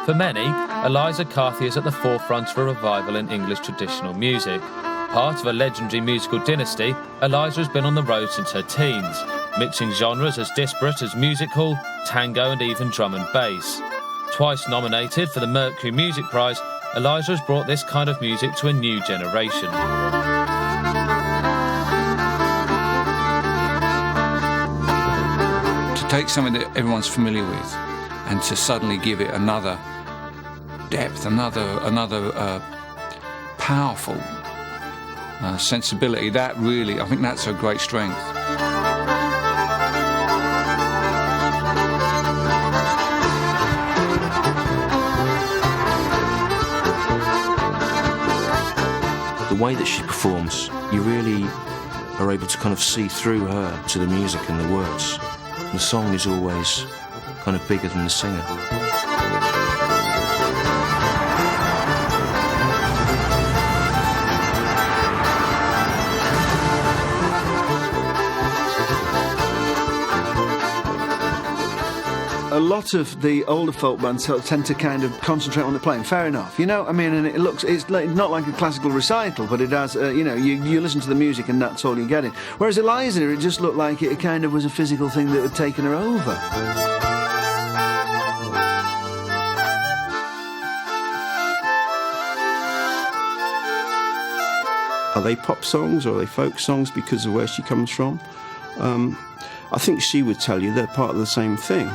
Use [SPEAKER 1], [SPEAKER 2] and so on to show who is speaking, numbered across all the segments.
[SPEAKER 1] For many, Eliza Carthy is at the forefront of a revival in English traditional music. Part of a legendary musical dynasty, Eliza has been on the road since her teens, mixing genres as disparate as music hall, tango and even drum and bass. Twice nominated for the Mercury Music Prize, Eliza has brought this kind of music to a new generation.
[SPEAKER 2] To take something that everyone's familiar with and to suddenly give it another depth, another powerful sensibility, that really, I think that's her great strength.
[SPEAKER 3] The way that she performs, you really are able to kind of see through her to the music and the words. The song is always kind of bigger than the singer.
[SPEAKER 4] A lot of the older folk bands sort of tend to kind of concentrate on the playing. Fair enough, you know. I mean, and it's not like a classical recital, but it has, you listen to the music and that's all you're getting. Whereas Eliza, it just looked like it kind of was a physical thing that had taken her over.
[SPEAKER 5] Are they pop songs or are they folk songs because of where she comes from? I think she would tell you they're part of the same thing.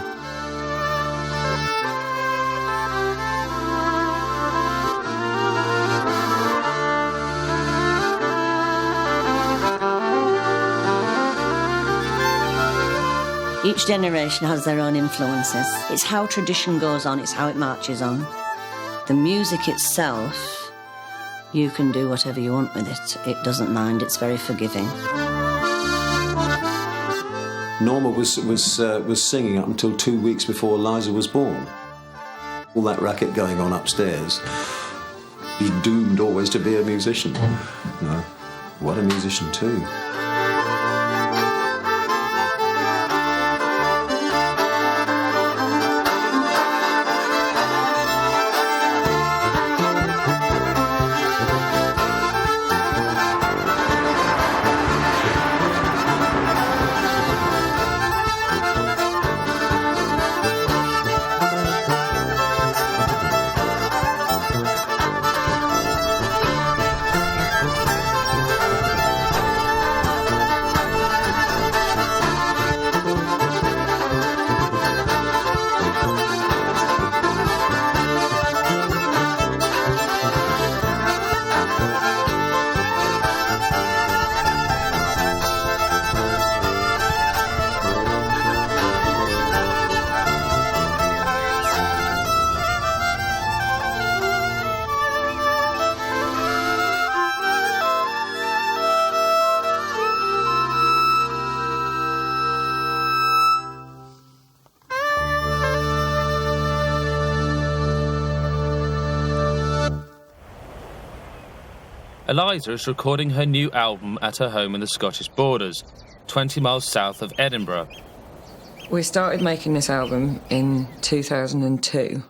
[SPEAKER 6] Each generation has their own influences. It's how tradition goes on, it's how it marches on. The music itself, you can do whatever you want with it. It doesn't mind, it's very forgiving.
[SPEAKER 7] Norma was singing up until 2 weeks before Eliza was born. All that racket going on upstairs. He's doomed always to be a musician. No, what a musician too.
[SPEAKER 1] Eliza is recording her new album at her home in the Scottish borders, 20 miles south of Edinburgh.
[SPEAKER 8] We started making this album in 2002.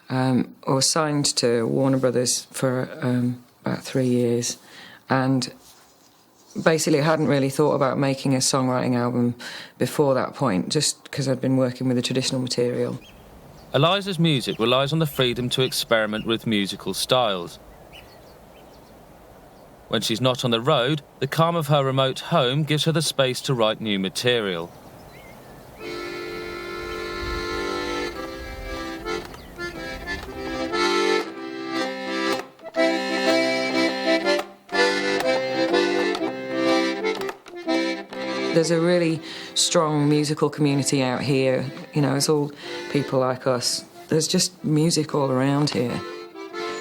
[SPEAKER 8] I was signed to Warner Brothers for about 3 years, and basically I hadn't really thought about making a songwriting album before that point, just because I'd been working with the traditional material.
[SPEAKER 1] Eliza's music relies on the freedom to experiment with musical styles. When she's not on the road, the calm of her remote home gives her the space to write new material.
[SPEAKER 8] There's a really strong musical community out here. You know, it's all people like us. There's just music all around here.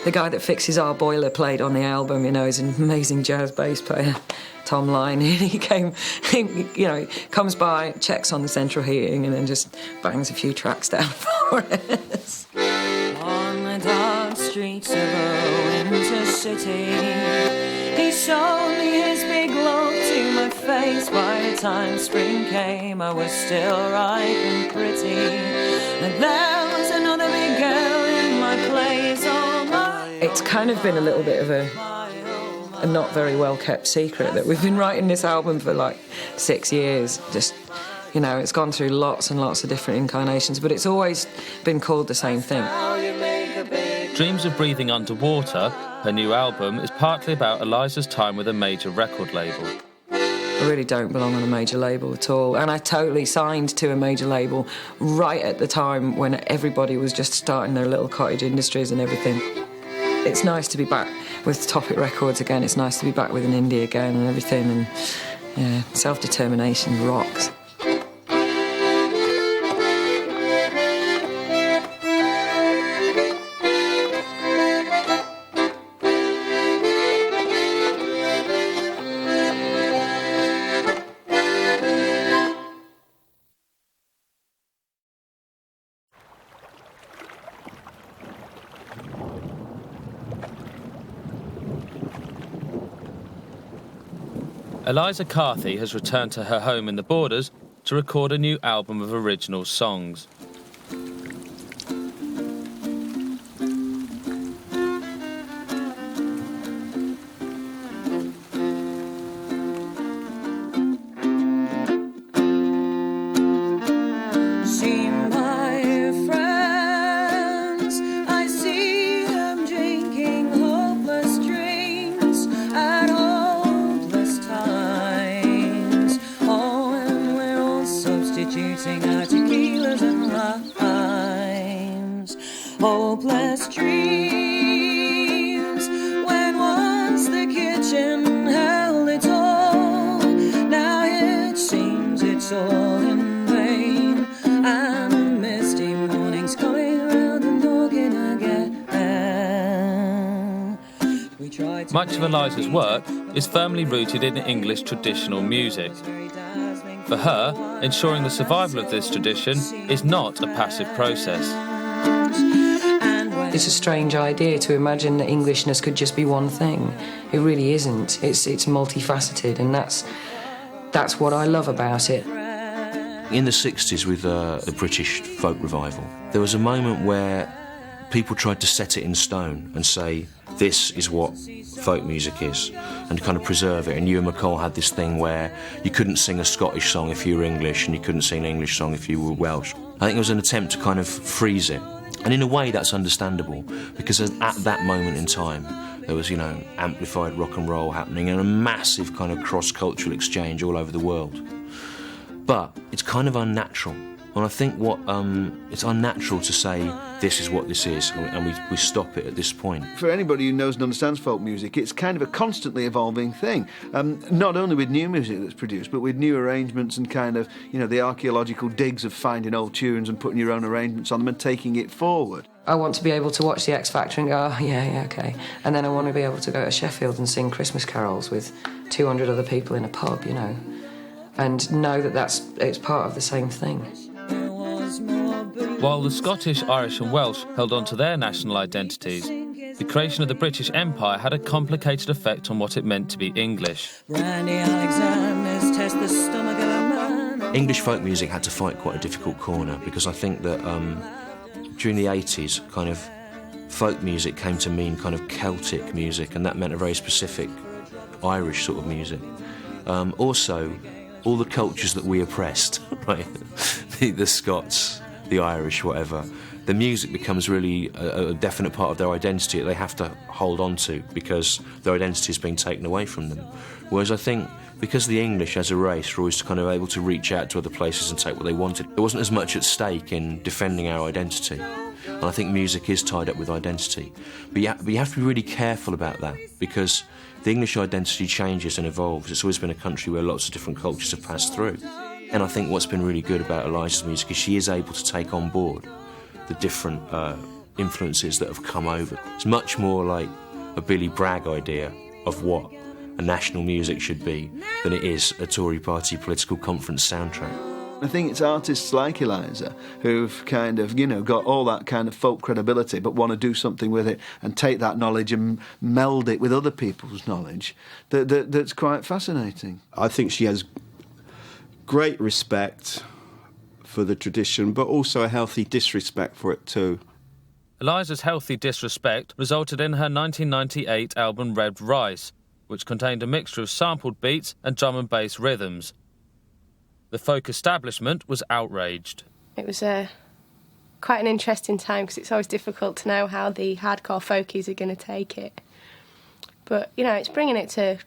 [SPEAKER 8] The guy that fixes our boilerplate on the album, you know, is an amazing jazz bass player, Tom Line. He comes by, checks on the central heating, and then just bangs a few tracks down for us. On the dark streets of a winter city, he showed me his big look to my face. By the time spring came, I was still ripe and pretty. And there was another big girl in It's kind of been a little bit of a not very well kept secret that we've been writing this album for like 6 years. Just, you know, it's gone through lots and lots of different incarnations, but it's always been called the same thing.
[SPEAKER 1] Dreams of Breathing Underwater, her new album, is partly about Eliza's time with a major record label.
[SPEAKER 8] I really don't belong on a major label at all, and I totally signed to a major label right at the time when everybody was just starting their little cottage industries and everything. It's nice to be back with Topic Records again, it's nice to be back with an indie again and everything, and yeah, self-determination rocks.
[SPEAKER 1] Eliza Carthy has returned to her home in the Borders to record a new album of original songs.
[SPEAKER 9] Hopeless dreams, when once the kitchen held it all, now it seems it's all in vain, and the misty morning's coming round and knocking again.
[SPEAKER 1] Much of Eliza's work is firmly rooted in English traditional music. For her, ensuring the survival of this tradition is not a passive process.
[SPEAKER 8] It's a strange idea to imagine that Englishness could just be one thing. It really isn't. It's multifaceted, and that's what I love about it.
[SPEAKER 3] In the 60s with the British folk revival, there was a moment where people tried to set it in stone and say, this is what folk music is, and kind of preserve it. And Ewan MacColl had this thing where you couldn't sing a Scottish song if you were English, and you couldn't sing an English song if you were Welsh. I think it was an attempt to kind of freeze it. And in a way that's understandable, because at that moment in time there was, you know, amplified rock and roll happening and a massive kind of cross-cultural exchange all over the world. But it's kind of unnatural. And I think it's unnatural to say this is what this is, and we stop it at this point.
[SPEAKER 4] For anybody who knows and understands folk music, it's kind of a constantly evolving thing. Not only with new music that's produced, but with new arrangements and kind of, you know, the archaeological digs of finding old tunes and putting your own arrangements on them and taking it forward.
[SPEAKER 8] I want to be able to watch the X Factor and go, oh, yeah, okay. And then I want to be able to go to Sheffield and sing Christmas carols with 200 other people in a pub, you know, and know that it's part of the same thing.
[SPEAKER 1] While the Scottish, Irish and Welsh held on to their national identities, the creation of the British Empire had a complicated effect on what it meant to be English.
[SPEAKER 3] English folk music had to fight quite a difficult corner, because I think that during the 80s, kind of folk music came to mean kind of Celtic music, and that meant a very specific Irish sort of music. Also, all the cultures that we oppressed, right, the Scots, the Irish, whatever, the music becomes really a definite part of their identity that they have to hold on to, because their identity is being taken away from them. Whereas I think because the English as a race were always kind of able to reach out to other places and take what they wanted, there wasn't as much at stake in defending our identity. And I think music is tied up with identity. But you have to be really careful about that, because the English identity changes and evolves. It's always been a country where lots of different cultures have passed through. And I think what's been really good about Eliza's music is she is able to take on board the different influences that have come over. It's much more like a Billy Bragg idea of what a national music should be than it is a Tory party political conference soundtrack.
[SPEAKER 4] I think it's artists like Eliza who've kind of, you know, got all that kind of folk credibility but want to do something with it and take that knowledge and meld it with other people's knowledge that's quite fascinating.
[SPEAKER 5] I think she has great respect for the tradition, but also a healthy disrespect for it too.
[SPEAKER 1] Eliza's healthy disrespect resulted in her 1998 album Red Rice, which contained a mixture of sampled beats and drum and bass rhythms. The folk establishment was outraged.
[SPEAKER 10] It was quite an interesting time because it's always difficult to know how the hardcore folkies are going to take it. But, you know, it's bringing it to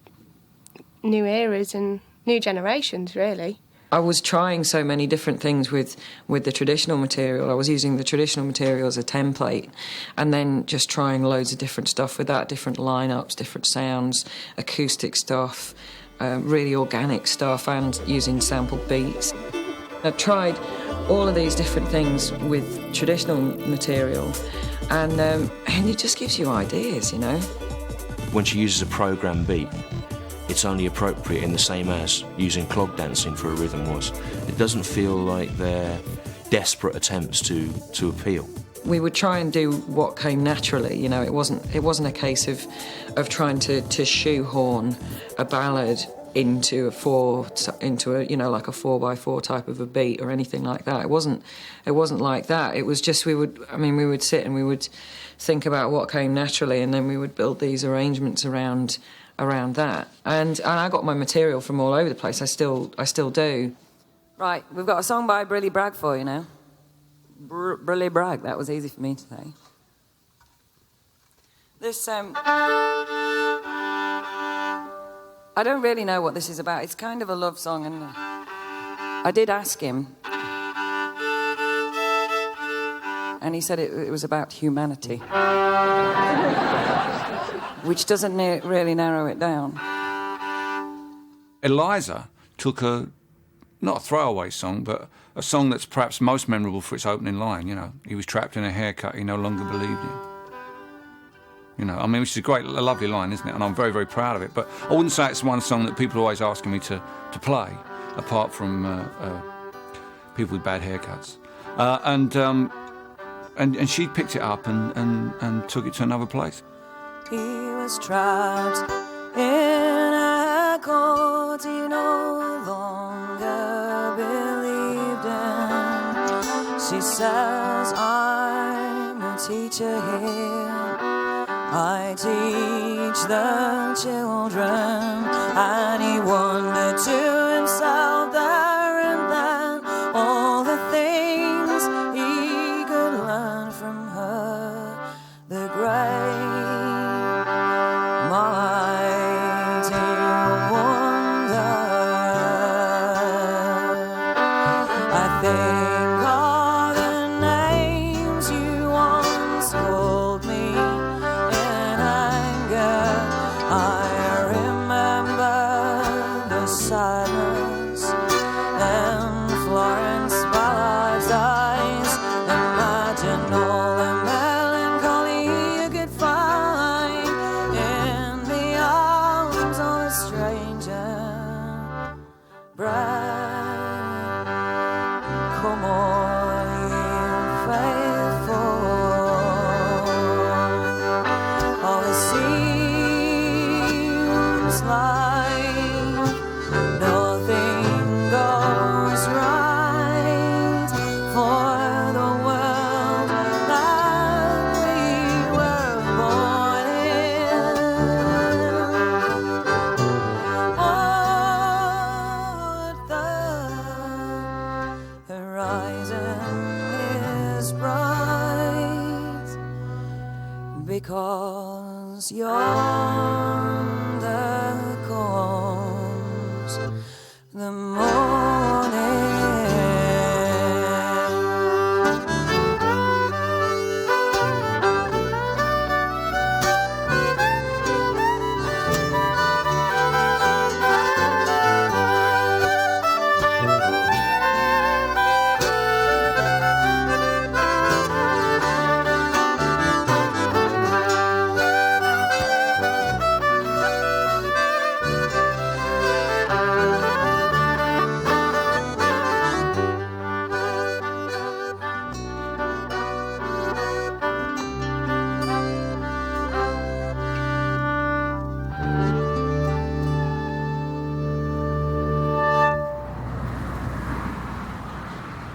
[SPEAKER 10] new eras and new generations, really.
[SPEAKER 8] I was trying so many different things with the traditional material. I was using the traditional material as a template and then just trying loads of different stuff with that, different lineups, different sounds, acoustic stuff, really organic stuff, and using sampled beats. I've tried all of these different things with traditional material and it just gives you ideas, you know.
[SPEAKER 3] When she uses a program beat, it's only appropriate in the same as using clog dancing for a rhythm was. It doesn't feel like they're desperate attempts to appeal.
[SPEAKER 8] We would try and do what came naturally, you know. It wasn't a case of trying to shoehorn a ballad into a 4x4 type of a beat or anything like that. It wasn't like that. It was just we would sit and we would think about what came naturally, and then we would build these arrangements around that. And I got my material from all over the place. I still do. Right, we've got a song by Brilly Bragg for you now. Brilly Bragg, that was easy for me to say. This, I don't really know what this is about. It's kind of a love song, and I did ask him. And he said it was about humanity. Which doesn't really narrow it down.
[SPEAKER 2] Eliza took not a throwaway song, but a song that's perhaps most memorable for its opening line, you know. He was trapped in a haircut he no longer believed in. You know, I mean, which is a lovely line, isn't it? And I'm very, very proud of it. But I wouldn't say it's one song that people are always asking me to play, apart from people with bad haircuts. And she picked it up and took it to another place.
[SPEAKER 9] He was trapped in a court he no longer believed in. She says, I'm a teacher here. I teach the children. And he wondered to himself there and then all the things he could learn from her. The great because yonder comes the morning.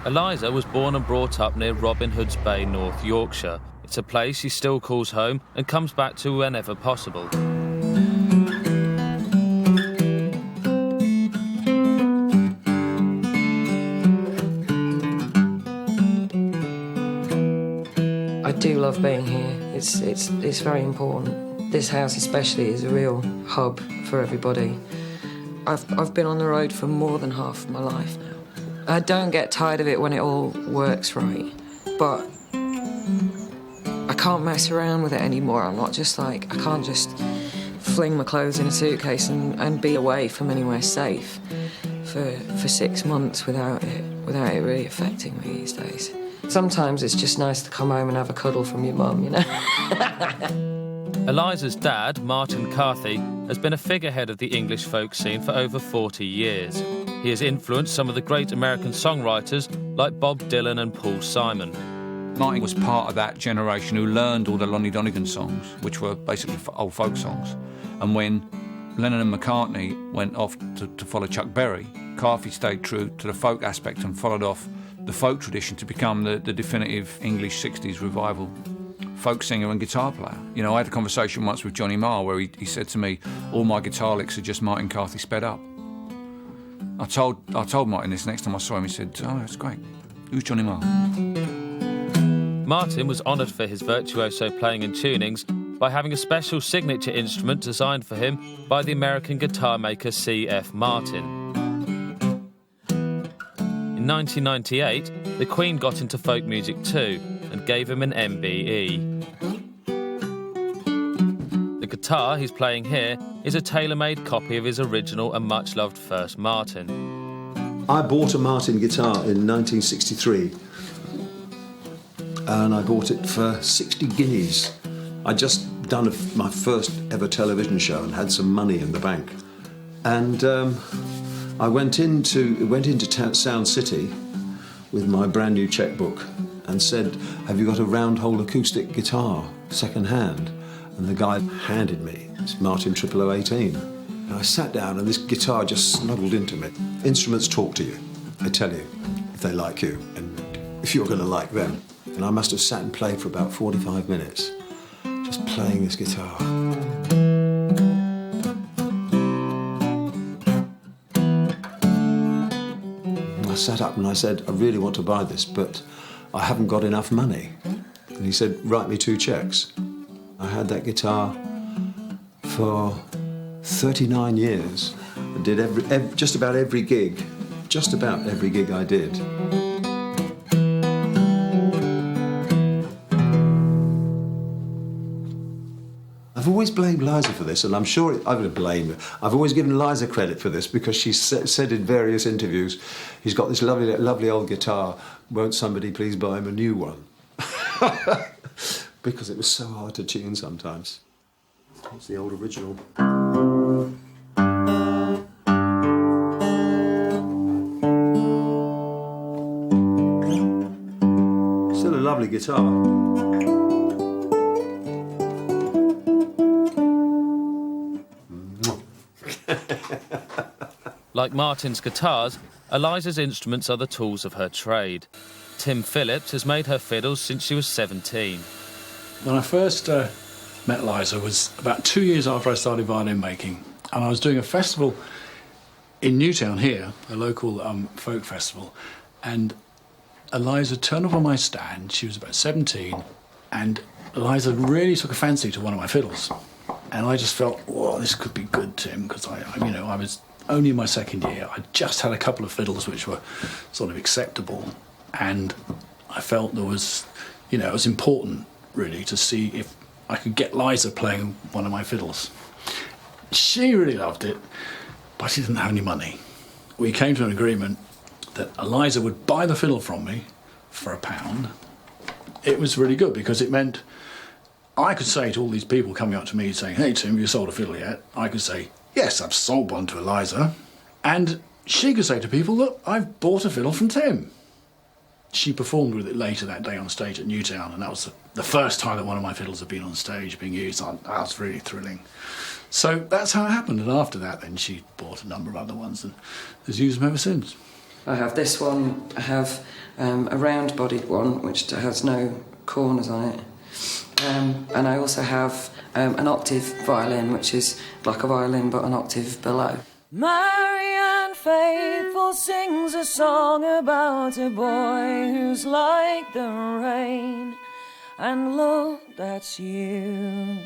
[SPEAKER 1] Eliza was born and brought up near Robin Hood's Bay, North Yorkshire, It's a place she still calls home and comes back to whenever possible.
[SPEAKER 8] I do love being here. It's very important. This house especially is a real hub for everybody. I've been on the road for more than half of my life now. I don't get tired of it when it all works right, but I can't mess around with it anymore. I'm not just like, I can't just fling my clothes in a suitcase and be away from anywhere safe for 6 months without it really affecting me these days. Sometimes it's just nice to come home and have a cuddle from your mum, you know?
[SPEAKER 1] Eliza's dad, Martin Carthy, has been a figurehead of the English folk scene for over 40 years. He has influenced some of the great American songwriters like Bob Dylan and Paul Simon.
[SPEAKER 2] Martin was part of that generation who learned all the Lonnie Donegan songs, which were basically old folk songs. And when Lennon and McCartney went off to follow Chuck Berry, Carthy stayed true to the folk aspect and followed off the folk tradition to become the definitive English 60s revival folk singer and guitar player. You know, I had a conversation once with Johnny Marr where he said to me, all my guitar licks are just Martin Carthy sped up. I told Martin this next time I saw him. He said, oh, that's great. Who's Johnny Marr?
[SPEAKER 1] Martin was honoured for his virtuoso playing and tunings by having a special signature instrument designed for him by the American guitar maker C.F. Martin. In 1998, the Queen got into folk music too and gave him an MBE. The guitar he's playing here is a tailor-made copy of his original and much-loved first Martin.
[SPEAKER 7] I bought a Martin guitar in 1963 and I bought it for 60 guineas. I'd just done my first ever television show and had some money in the bank. And I went into Sound City with my brand new checkbook and said, have you got a round hole acoustic guitar, second hand? And the guy handed me this Martin 0018. And I sat down and this guitar just snuggled into me. Instruments talk to you. They tell you if they like you and if you're going to like them. And I must have sat and played for about 45 minutes, just playing this guitar. I sat up and I said, I really want to buy this, but I haven't got enough money. And he said, write me 2 cheques. I had that guitar for 39 years. I did just about every gig I did. I've always blamed Liza for this, and I'm sure I've always given Liza credit for this because she said in various interviews, he's got this lovely old guitar, won't somebody please buy him a new one? Because it was so hard to tune sometimes. It's the old original. Still a lovely guitar.
[SPEAKER 1] Like Martin's guitars, Eliza's instruments are the tools of her trade. Tim Phillips has made her fiddles since she was 17.
[SPEAKER 11] When I first met Eliza was about 2 years after I started violin making, and I was doing a festival in Newtown here, a local folk festival, and Eliza turned up on my stand. She was about 17, and Eliza really took a fancy to one of my fiddles. And I just felt, whoa, this could be good, Tim, because I was only in my second year. I just had a couple of fiddles which were sort of acceptable, and I felt there was, it was important, really, to see if I could get Liza playing one of my fiddles. She really loved it, but she didn't have any money. We came to an agreement that Eliza would buy the fiddle from me for £1. It was really good because it meant I could say to all these people coming up to me saying, hey, Tim, you sold a fiddle yet? I could say, yes, I've sold one to Eliza. And she could say to people, look, I've bought a fiddle from Tim. She performed with it later that day on stage at Newtown, and that was the first time that one of my fiddles had been on stage being used. That was really thrilling. So that's how it happened, and after that then she bought a number of other ones and has used them ever since.
[SPEAKER 8] I have this one, I have a round-bodied one which has no corners on it, And I also have an octave violin, which is like a violin but an octave below.
[SPEAKER 9] Marianne Faithful sings a song about a boy who's like the rain. And look, that's you.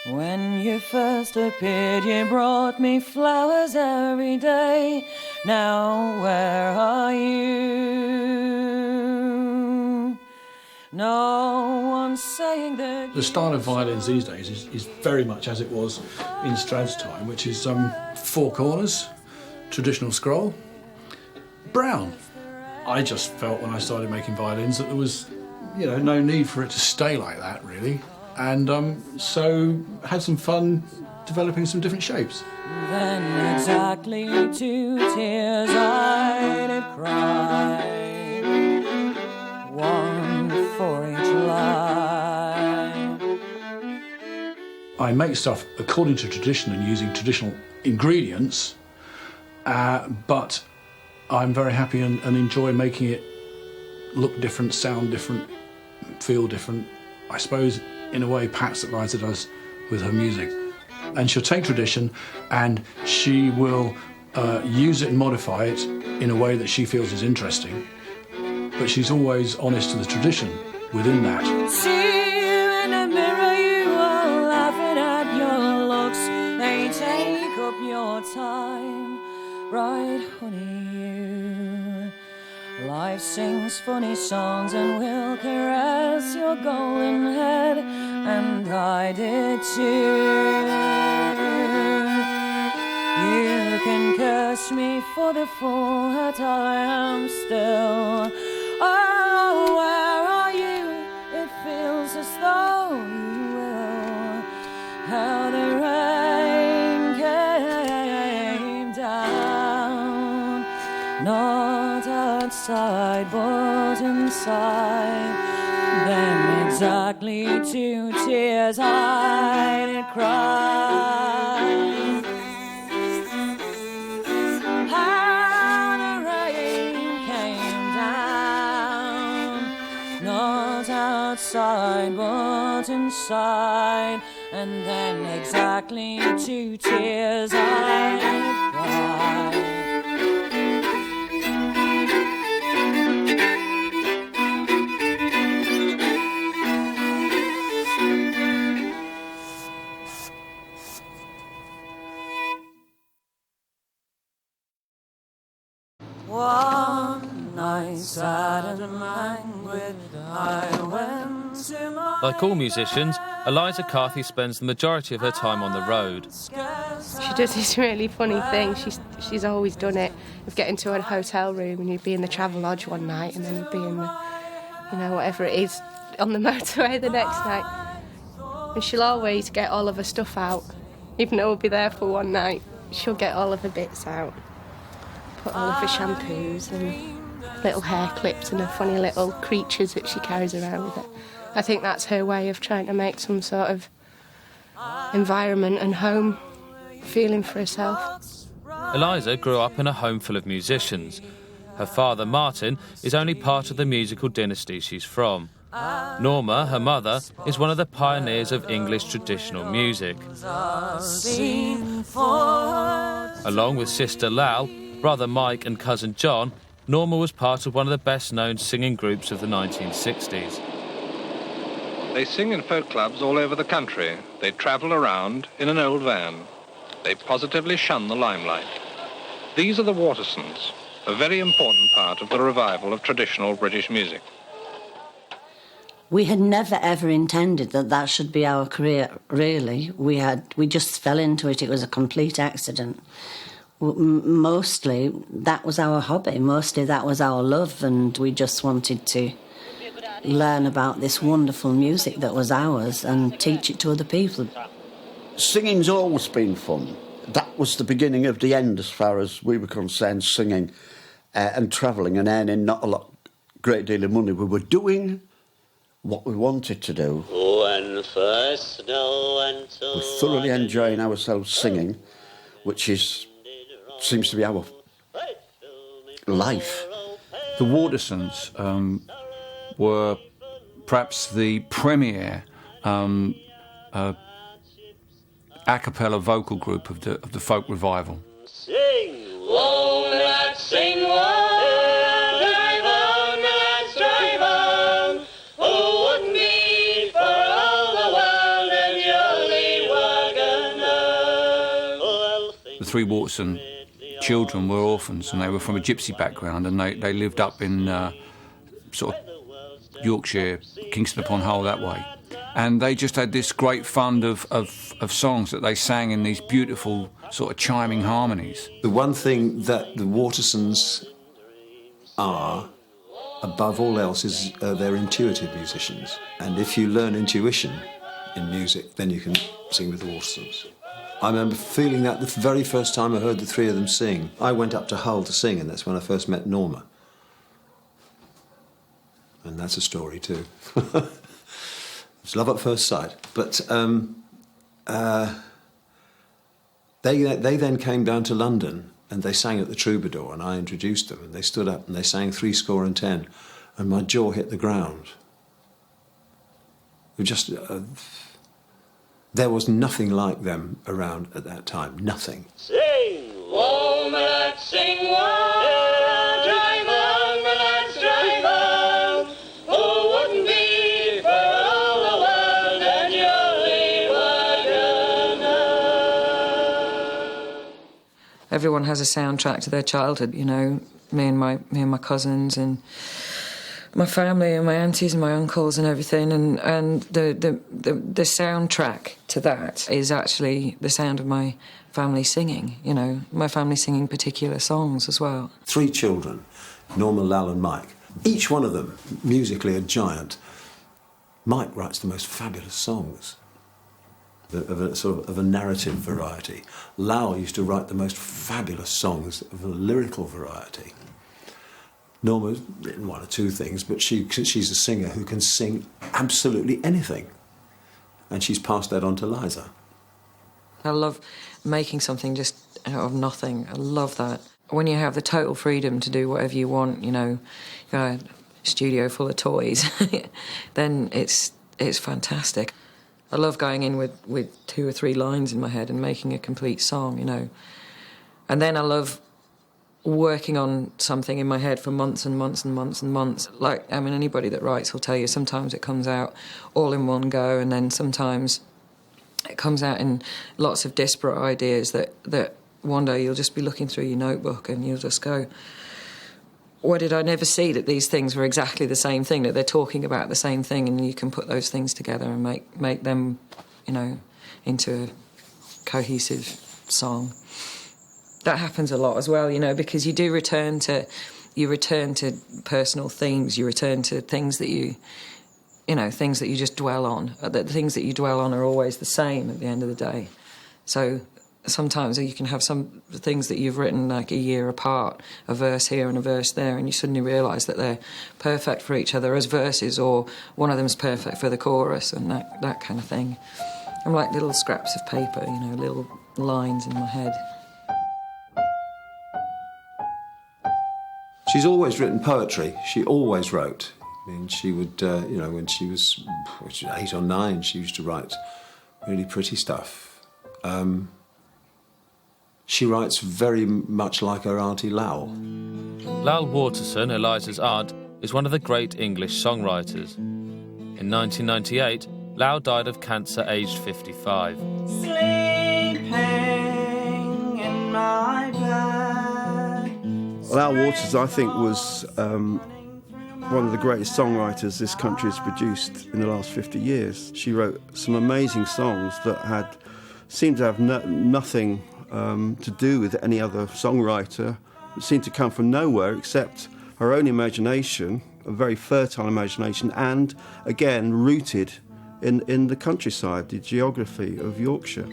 [SPEAKER 9] When you first appeared, you brought me flowers every day. Now where are you? No one's saying that.
[SPEAKER 11] The style of violins these days is very much as it was in Stradd's time, which is 4 corners, traditional scroll, brown. I just felt when I started making violins that there was, no need for it to stay like that, really. And so had some fun developing some different shapes.
[SPEAKER 9] Then exactly 2 tears I did cry, 1 for each line.
[SPEAKER 11] I make stuff according to tradition and using traditional ingredients, but I'm very happy and enjoy making it look different, sound different, feel different. I suppose, in a way, Pat's that Eliza does with her music. And she'll take tradition and she will use it and modify it in a way that she feels is interesting. But she's always honest to the tradition within that.
[SPEAKER 9] See you in the mirror, you are laughing at your looks. They take up your time, right, honey, you. Life sings funny songs and will caress your golden head, and I did too. You can curse me for the fool that I am still. Oh, where are you? It feels as though you will. How the rain came down, not outside but inside. Then exactly 2 tears I did cry. How the rain came down, not outside but inside. And then exactly 2 tears I did cry. One night, sad and languid, I went to my...
[SPEAKER 1] Like all musicians, Eliza Carthy spends the majority of her time on the road.
[SPEAKER 10] She does this really funny thing. She's always done it, of getting to a hotel room and you'd be in the Travelodge one night and then you'd be in the, whatever it is, on the motorway the next night. And she'll always get all of her stuff out. Even though we'll be there for one night, she'll get all of her bits out. Put all of her shampoos and little hair clips and her funny little creatures that she carries around with her. I think that's her way of trying to make some sort of environment and home feeling for herself.
[SPEAKER 1] Eliza grew up in a home full of musicians. Her father, Martin, is only part of the musical dynasty she's from. Norma, her mother, is one of the pioneers of English traditional music. Along with sister Lal, brother Mike and cousin John, Norma was part of one of the best-known singing groups of the 1960s.
[SPEAKER 12] They sing in folk clubs all over the country. They travel around in an old van. They positively shun the limelight. These are the Watersons, a very important part of the revival of traditional British music.
[SPEAKER 6] We had never ever intended that should be our career, really. We just fell into it. It was a complete accident. Mostly that was our hobby, mostly that was our love, and we just wanted to learn about this wonderful music that was ours and teach it to other people.
[SPEAKER 5] Singing's always been fun. That was the beginning of the end as far as we were concerned, singing and travelling and earning not a great deal of money. We were doing what we wanted to do. We're thoroughly enjoying ourselves singing, which seems to be our life.
[SPEAKER 2] The Watersons were perhaps the premier a cappella vocal group of the folk revival.
[SPEAKER 9] Sing, oh, let's sing, oh, drive on, let's drive on. Oh, wouldn't be for all the world in your wagon.
[SPEAKER 2] The three Waterson children were orphans, and they were from a gypsy background, and they lived up in sort of Yorkshire, Kingston upon Hull, that way. And they just had this great fund of songs that they sang in these beautiful sort of chiming harmonies.
[SPEAKER 7] The one thing that the Watersons are, above all else, is they're intuitive musicians. And if you learn intuition in music, then you can sing with the Watersons. I remember feeling that the very first time I heard the three of them sing. I went up to Hull to sing, and that's when I first met Norma. And that's a story too. It's love at first sight. But they then came down to London and they sang at the Troubadour, and I introduced them, and they stood up and they sang 10, and my jaw hit the ground. It just there was nothing like them around at that time. Nothing.
[SPEAKER 9] Sing, oh, let's sing, oh, drive on, let's drive on. Oh, wouldn't be for all the world and your wagon.
[SPEAKER 8] Everyone has a soundtrack to their childhood, you know. Me and my cousins and my family and my aunties and my uncles and everything, and the soundtrack to that is actually the sound of my family singing, you know, my family singing particular songs as well. 3
[SPEAKER 7] children, Norma, Lal and Mike, each one of them musically a giant. Mike writes the most fabulous songs of a narrative variety. Lal used to write the most fabulous songs of a lyrical variety. Norma's written 1 or 2 things, but she's a singer who can sing absolutely anything. And she's passed that on to Liza.
[SPEAKER 8] I love making something just out of nothing. I love that. When you have the total freedom to do whatever you want, you know, you've got a studio full of toys, then it's fantastic. I love going in with 2 or 3 lines in my head and making a complete song, you know. And then I love working on something in my head for months and months and months and months. Like, I mean, anybody that writes will tell you sometimes it comes out all in one go, and then sometimes it comes out in lots of disparate ideas that one day you'll just be looking through your notebook and you'll just go, why did I never see that these things were exactly the same thing, that they're talking about the same thing, and you can put those things together and make them, you know, into a cohesive song. That happens a lot as well, you know, because you do return to personal themes, you return to things that you things that you just dwell on. The things that you dwell on are always the same at the end of the day. So sometimes you can have some things that you've written like a year apart, a verse here and a verse there, and you suddenly realise that they're perfect for each other as verses, or one of them's perfect for the chorus, and that kind of thing. I'm like little scraps of paper, you know, little lines in my head.
[SPEAKER 7] She's always written poetry. She always wrote. I mean, she would, you know, when she was 8 or 9, she used to write really pretty stuff. She writes very much like her auntie Lal.
[SPEAKER 1] Lal Waterson, Eliza's aunt, is one of the great English songwriters. In 1998, Lal died of cancer aged 55.
[SPEAKER 9] Sleeping in my bed.
[SPEAKER 13] Lal Waterson, I think, was one of the greatest songwriters this country has produced in the last 50 years. She wrote some amazing songs that seemed to have nothing to do with any other songwriter. It seemed to come from nowhere except her own imagination, a very fertile imagination, and, again, rooted in the countryside, the geography of Yorkshire.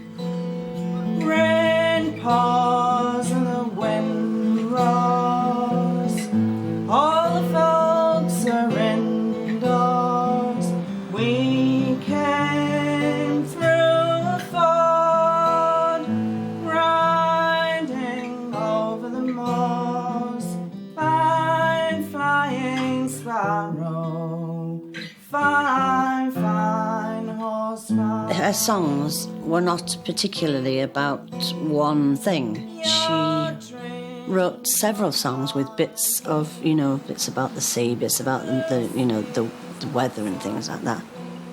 [SPEAKER 9] Rain pours and the wind roars. All the folks are indoors. We came through a ford, riding over the moors. Fine flying sparrow, fine
[SPEAKER 6] Her songs were not particularly about one thing. She wrote several songs with bits of, bits about the sea, bits about the weather and things like that.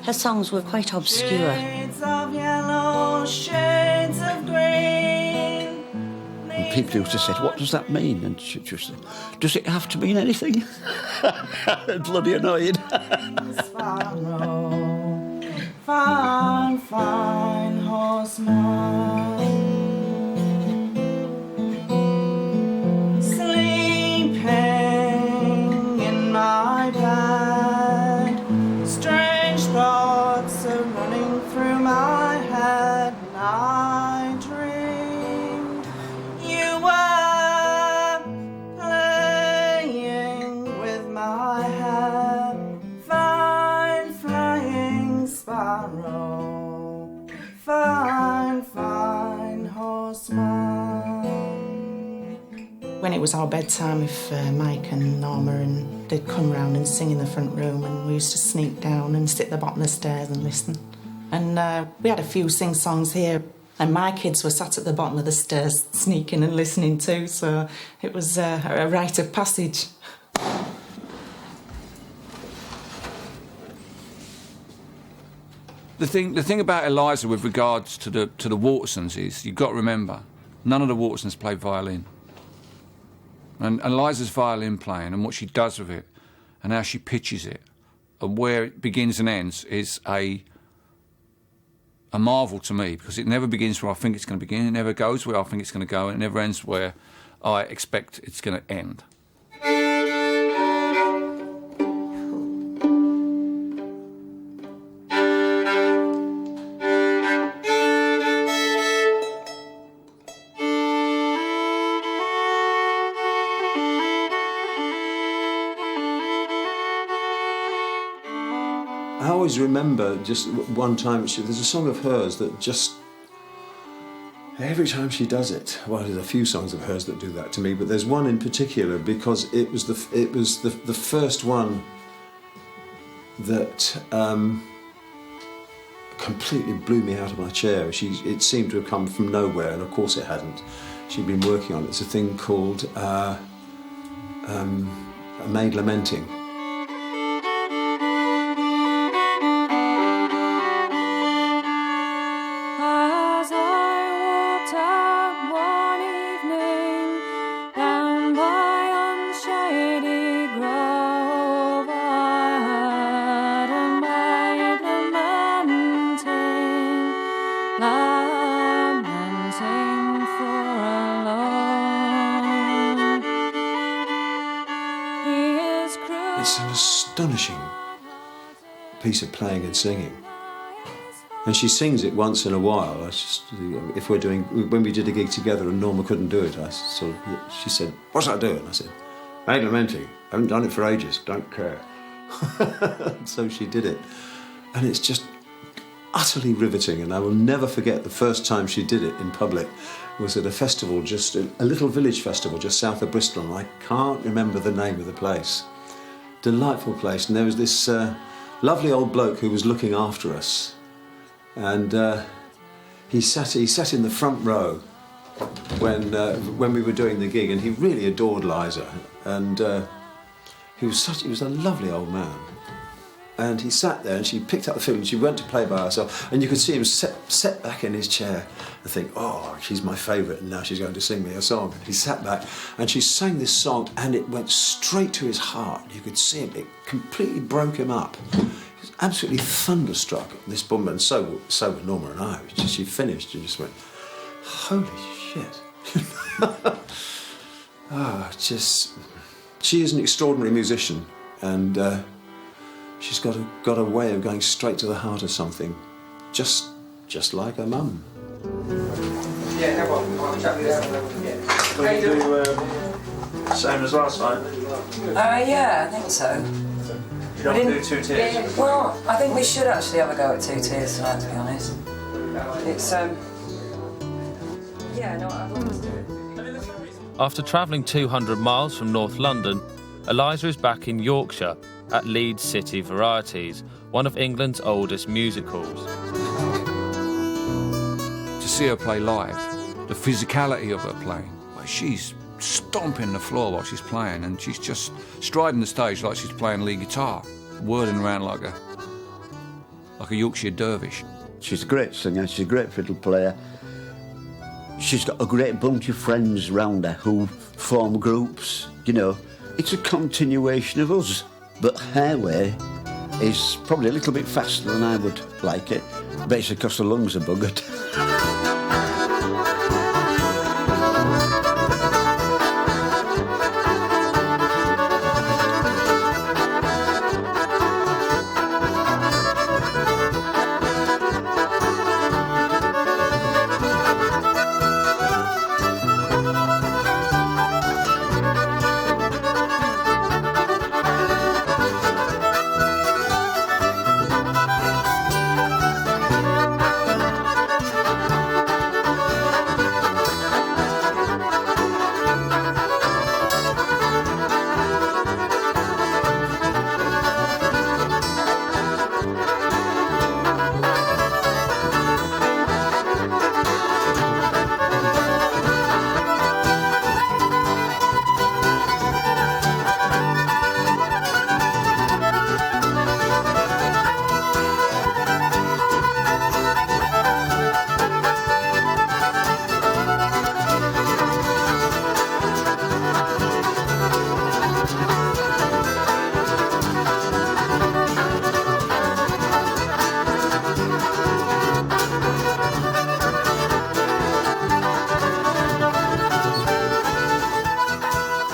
[SPEAKER 6] Her songs were quite obscure.
[SPEAKER 9] Shades of yellow, shades of green.
[SPEAKER 5] And people used to say, what does that mean? And she just said, does it have to mean anything? Bloody annoyed.
[SPEAKER 9] Sparrow, fine, fine horseman, sleeping in my bed, strange thoughts are running through my head, and I dreamed you were playing with my hair, fine flying sparrow, fine, fine horseman.
[SPEAKER 14] When it was our bedtime, if Mike and Norma and they'd come round and sing in the front room, and we used to sneak down and sit at the bottom of the stairs and listen. And we had a few sing-songs here, and my kids were sat at the bottom of the stairs sneaking and listening too, so it was a rite of passage.
[SPEAKER 2] The thing about Eliza with regards to the Watersons is, you've got to remember, none of the Watersons played violin. And Eliza's violin playing and what she does with it and how she pitches it and where it begins and ends is a marvel to me, because it never begins where I think it's going to begin, it never goes where I think it's going to go, and it never ends where I expect it's going to end.
[SPEAKER 7] I always remember just one time, there's a song of hers that just, every time she does it, well, there's a few songs of hers that do that to me, but there's one in particular because it was the first one that completely blew me out of my chair. It seemed to have come from nowhere, and of course it hadn't. She'd been working on it. It's a thing called A Maid Lamenting. It's an astonishing piece of playing and singing. And she sings it once in a while. When we did a gig together and Norma couldn't do it, she said, "What's that doing?" I said, "Maid Lamenting. I haven't done it for ages, don't care." So she did it. And it's just utterly riveting, and I will never forget the first time she did it in public. It was at a festival, just a little village festival just south of Bristol, and I can't remember the name of the place. Delightful place, and there was this lovely old bloke who was looking after us, and he sat in the front row when we were doing the gig, and he really adored Liza, and he was a lovely old man. And he sat there, and she picked up the fiddle, and she went to play by herself, and you could see him set back in his chair and think, "Oh, she's my favourite, and now she's going to sing me a song." And he sat back, and she sang this song, and it went straight to his heart. You could see him; it completely broke him up. He was absolutely thunderstruck, this woman, and so were Norma and I. She finished and just went, "Holy shit!" She is an extraordinary musician, and she's got a way of going straight to the heart of something, just like her mum.
[SPEAKER 15] Yeah, no problem. I'll chat with you. Will you do same as last time?
[SPEAKER 8] Yeah, I think so.
[SPEAKER 15] You don't do 2 tiers?
[SPEAKER 8] Well, I think we should actually have a go at 2 tiers tonight, to be honest. It's, yeah, no, I'd love to do it.
[SPEAKER 1] After travelling 200 miles from North London, Eliza is back in Yorkshire at Leeds City Varieties, one of England's oldest music halls.
[SPEAKER 2] see her play live, the physicality of her playing, like she's stomping the floor while she's playing, and she's just striding the stage like she's playing lead guitar, whirling around like a Yorkshire dervish.
[SPEAKER 5] She's a great singer, she's a great fiddle player. She's got a great bunch of friends around her who form groups, you know. It's a continuation of us, but her way is probably a little bit faster than I would like it, basically because the lungs are buggered.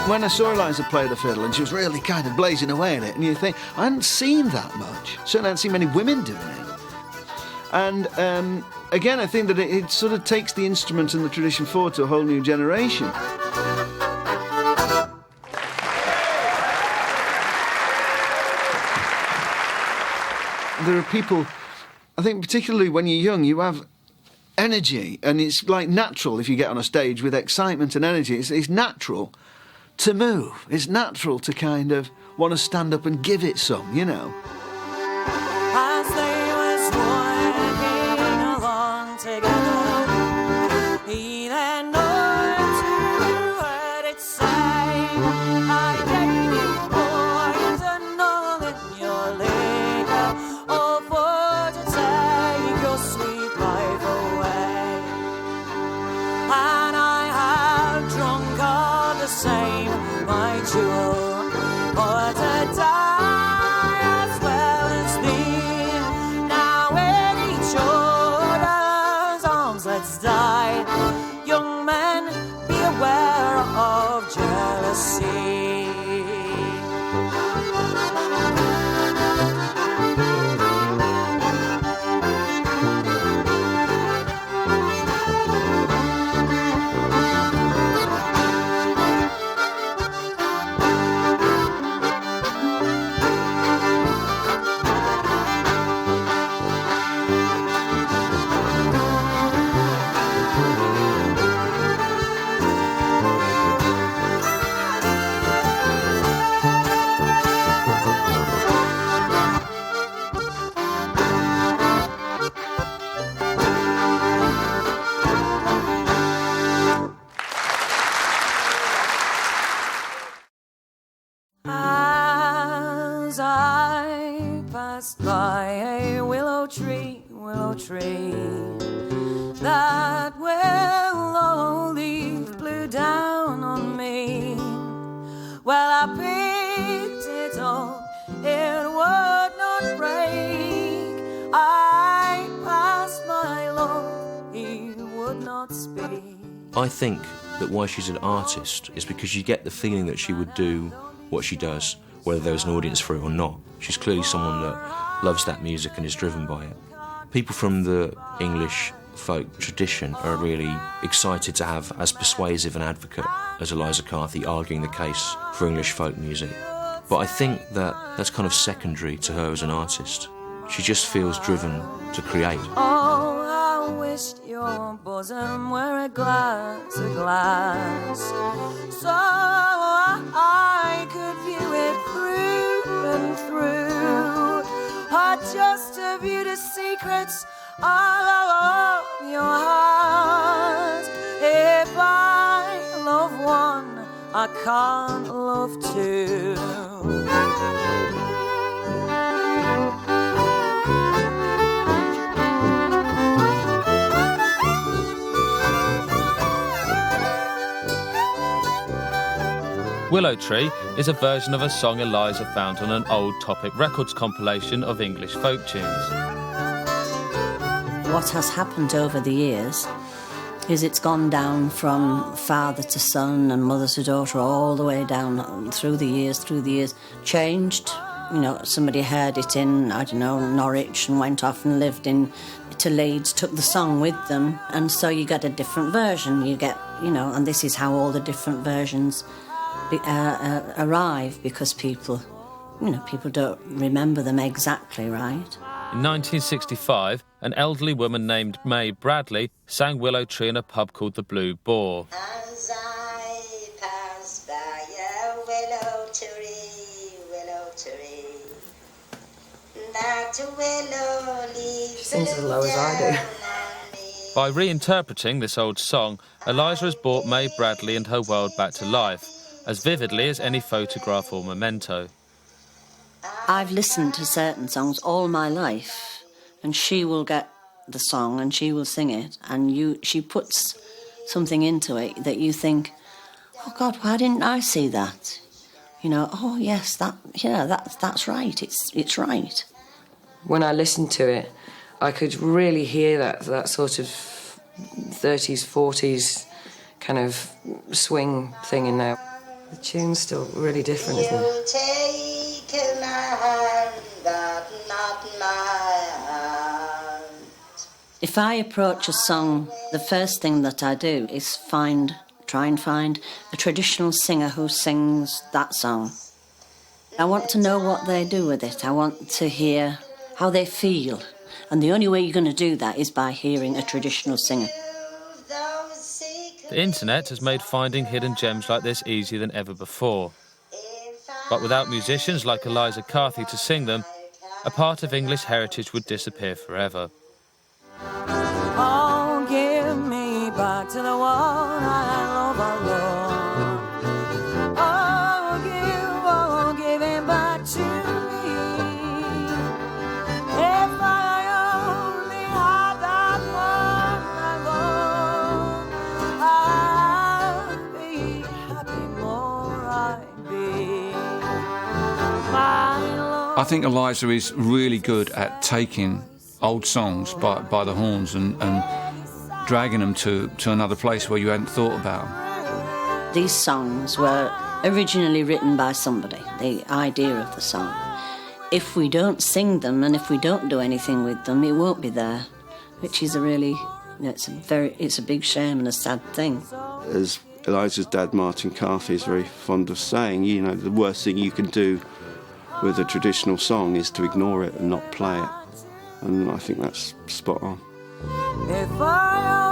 [SPEAKER 4] When I saw Eliza play the fiddle and she was really kind of blazing away at it, and you think, I hadn't seen that much. Certainly I hadn't seen many women doing it. And again, I think that it sort of takes the instrument and the tradition forward to a whole new generation. There are people, I think particularly when you're young, you have energy, and it's like natural if you get on a stage with excitement and energy. It's natural to move. It's natural to kind of want to stand up and give it some, you know.
[SPEAKER 9] As they was walking along together, he then learned to heard it say, I gave you poison all in your liquor, all for to take your sweet life away. And I have drunk all the same, my jewel, or to die as well as thee. Now in each other's arms let's die. Young men, be aware of jealousy. As I passed by a willow tree, that willow leaf blew down on me. Well, I picked it up, it would not break. I passed my love, he would not speak.
[SPEAKER 3] I think that why she's an artist is because you get the feeling that she would do what she does, whether there was an audience for it or not. She's clearly someone that loves that music and is driven by it. People from the English folk tradition are really excited to have as persuasive an advocate as Eliza Carthy arguing the case for English folk music. But I think that that's kind of secondary to her as an artist. She just feels driven to create.
[SPEAKER 9] Oh, I wished your bosom were a glass, so I could view it through and through, or just to view the secrets of your heart. can't love too.
[SPEAKER 1] Willow Tree is a version of a song Eliza found on an old Topic Records compilation of English folk tunes.
[SPEAKER 6] What has happened over the years is it's gone down from father to son and mother to daughter all the way down through the years, changed. You know, somebody heard it in, I don't know, Norwich and went off and lived to Leeds, took the song with them, and so you get a different version. You get, you know, and this is how all the different versions arrive, because people don't remember them exactly right.
[SPEAKER 1] In 1965, an elderly woman named May Bradley sang Willow Tree in a pub called the Blue Boar.
[SPEAKER 16] As I pass by a willow tree, that willow leaves.
[SPEAKER 8] She sings as low as I do.
[SPEAKER 1] By reinterpreting this old song, Eliza has brought May Bradley and her world back to life, as vividly as any photograph or memento.
[SPEAKER 6] I've listened to certain songs all my life, and she will get the song and she will sing it, and she puts something into it that you think, oh God, why didn't I see that? You know, oh yes, that's right, it's right.
[SPEAKER 8] When I listened to it, I could really hear that sort of 30s, 40s kind of swing thing in there. The tune's still really different, isn't it?
[SPEAKER 16] Take my hand, but not my hand.
[SPEAKER 6] If I approach a song, the first thing that I do is try and find a traditional singer who sings that song. I want to know what they do with it. I want to hear how they feel. And the only way you're going to do that is by hearing a traditional singer.
[SPEAKER 1] The internet has made finding hidden gems like this easier than ever before. But without musicians like Eliza Carthy to sing them, a part of English heritage would disappear forever.
[SPEAKER 9] Oh, give me back to the one I love alone. Oh, give him back to me. If I only had that one alone, I'd be happy more, I'd be.
[SPEAKER 2] I think Eliza is really good at taking old songs by the horns and dragging them to another place where you hadn't thought about them.
[SPEAKER 6] These songs were originally written by somebody, the idea of the song. If we don't sing them and if we don't do anything with them, it won't be there, which is it's a big shame and a sad thing.
[SPEAKER 13] As Eliza's dad, Martin Carthy, is very fond of saying, you know, the worst thing you can do with a traditional song is to ignore it and not play it. And I think that's spot on.
[SPEAKER 9] If I